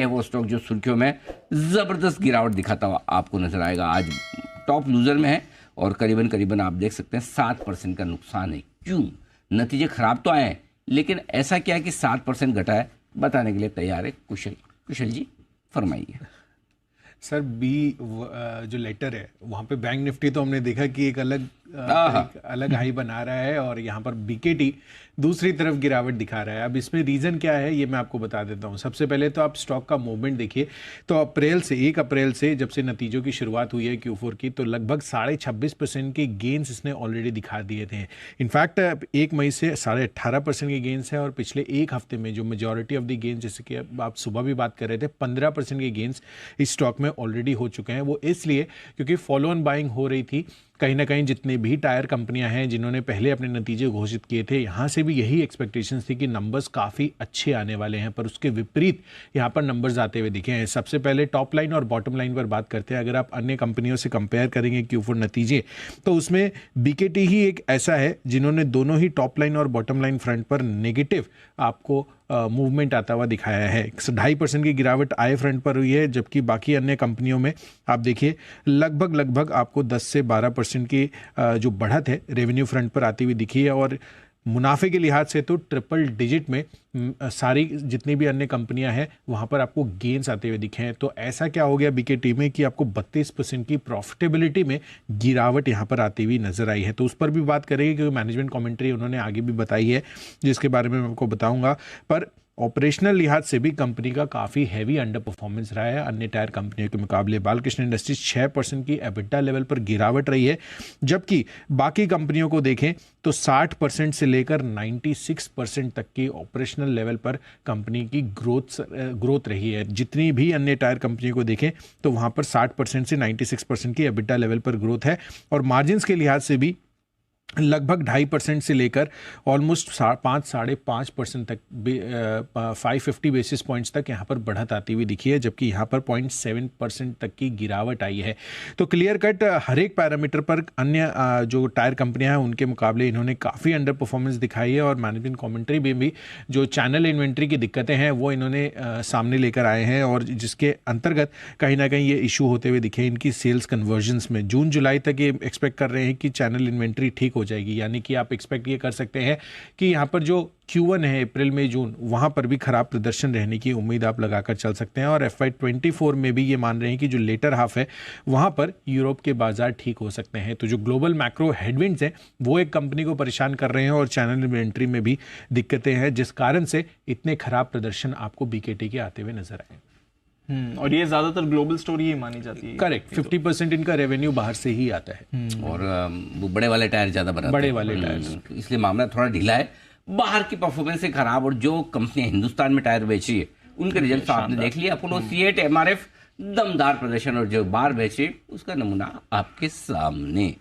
वो स्टॉक जो सुर्खियों में ज़बरदस्त गिरावट दिखाता हुआ आपको नजर आएगा। आज टॉप लूजर में है और करीबन आप देख सकते हैं 7% का नुकसान है। क्यों? नतीजे खराब तो आए हैं, लेकिन ऐसा क्या है कि 7% घटा है, बताने के लिए तैयार है कुशल जी, फरमाइए। सर जो लेटर है वहाँ पे बैंक निफ्टी तो हमने देखा कि एक अलग हाई बना रहा है और यहाँ पर बीकेटी दूसरी तरफ गिरावट दिखा रहा है। अब इसमें रीज़न क्या है ये मैं आपको बता देता हूँ। सबसे पहले तो आप स्टॉक का मूवमेंट देखिए, तो 1 अप्रैल से जब से नतीजों की शुरुआत हुई है Q4 की, तो लगभग 26.5% के गेंस इसने ऑलरेडी दिखा दिए थे। इनफैक्ट 1 मई से 18.5% के गेंस है और पिछले एक हफ्ते में जो मेजॉरिटी ऑफ द गेंस, जैसे कि आप सुबह भी बात कर रहे थे, 15% के गेंस इस स्टॉक में ऑलरेडी हो चुके हैं। वो इसलिए क्योंकि फॉलो ऑन बाइंग हो रही थी। कहीं ना कहीं जितने भी टायर कंपनियां हैं जिन्होंने पहले अपने नतीजे घोषित किए थे, यहाँ से भी यही एक्सपेक्टेशंस थी कि नंबर्स काफ़ी अच्छे आने वाले हैं, पर उसके विपरीत यहाँ पर नंबर्स आते हुए दिखे हैं। सबसे पहले टॉप लाइन और बॉटम लाइन पर बात करते हैं। अगर आप अन्य कंपनियों से कंपेयर करेंगे Q4 नतीजे, तो उसमें बीकेटी ही एक ऐसा है जिन्होंने दोनों ही टॉप लाइन और बॉटम लाइन फ्रंट पर नेगेटिव आपको मूवमेंट आता हुआ दिखाया है। 2.5% की गिरावट आय फ्रंट पर हुई है, जबकि बाकी अन्य कंपनियों में आप देखिए लगभग आपको 10 से 12% की जो बढ़त है रेवेन्यू फ्रंट पर आती हुई दिखी है। और मुनाफे के लिहाज से तो ट्रिपल डिजिट में सारी जितनी भी अन्य कंपनियां हैं वहां पर आपको गेंस आते हुए दिखे हैं। तो ऐसा क्या हो गया बीकेटी में कि आपको 32% की प्रॉफिटेबिलिटी में गिरावट यहां पर आती हुई नजर आई है। तो उस पर भी बात करेंगे क्योंकि मैनेजमेंट कमेंट्री उन्होंने आगे भी बताई है, जिसके बारे में मैं आपको बताऊंगा। पर ऑपरेशनल लिहाज से भी कंपनी का काफ़ी हैवी अंडर परफॉर्मेंस रहा है अन्य टायर कंपनियों के मुकाबले। बालकृष्ण इंडस्ट्रीज 6% की एबिटा लेवल पर गिरावट रही है, जबकि बाकी कंपनियों को देखें तो 60% से लेकर 96% तक की ऑपरेशनल लेवल पर कंपनी की ग्रोथ रही है। जितनी भी अन्य टायर कंपनियों को देखें तो वहाँ पर 60% से 96% की एबिटा लेवल पर ग्रोथ है। और मार्जिन्स के लिहाज से भी लगभग 2.5% से लेकर ऑलमोस्ट 5-5.5% तक 550 बेसिस पॉइंट्स तक यहाँ पर बढ़त आती हुई दिखी है, जबकि यहाँ पर 0.7% तक की गिरावट आई है। तो क्लियर कट हर एक पैरामीटर पर अन्य जो टायर कंपनियां हैं उनके मुकाबले इन्होंने काफ़ी अंडर परफॉर्मेंस दिखाई है। और मैनेजमेंट कमेंट्री में भी जो चैनल इन्वेंट्री की दिक्कतें हैं वो इन्होंने सामने लेकर आए हैं, और जिसके अंतर्गत कहीं ना कहीं ये इशू होते हुए दिखे इनकी सेल्स कन्वर्जन्स में। जून जुलाई तक ये एक्सपेक्ट कर रहे हैं कि चैनल इन्वेंट्री ठीक हो जाएगी, यानी कि आप एक्सपेक्ट ये कर सकते हैं कि यहाँ पर जो Q1 है अप्रैल मई जून, वहां पर भी खराब प्रदर्शन रहने की उम्मीद आप लगाकर चल सकते हैं। और FY24 में भी ये मान रहे हैं कि जो लेटर हाफ है वहां पर यूरोप के बाजार ठीक हो सकते हैं। तो जो ग्लोबल मैक्रो हेडविंड्स हैं वो एक कंपनी को परेशान कर रहे हैं और चैनल इन्वेंट्री में भी दिक्कतें हैं, जिस कारण से इतने खराब प्रदर्शन आपको बीकेटी के आते हुए नजर आए। और ये ज्यादातर ग्लोबल स्टोरी ही मानी जाती है। करेक्ट, 50% इनका रेवेन्यू बाहर से ही आता है और वो बड़े वाले टायर ज़्यादा बनाते हैं, बड़े वाले टायर, इसलिए मामला थोड़ा ढीला है। बाहर की परफॉर्मेंस से खराब, और जो कंपनियां हिंदुस्तान में टायर बेची है उनके रिजल्ट आपने देख लिया। अपोलो C8 MRF दमदार प्रदर्शन, और जो बाहर बेचे उसका नमूना आपके सामने।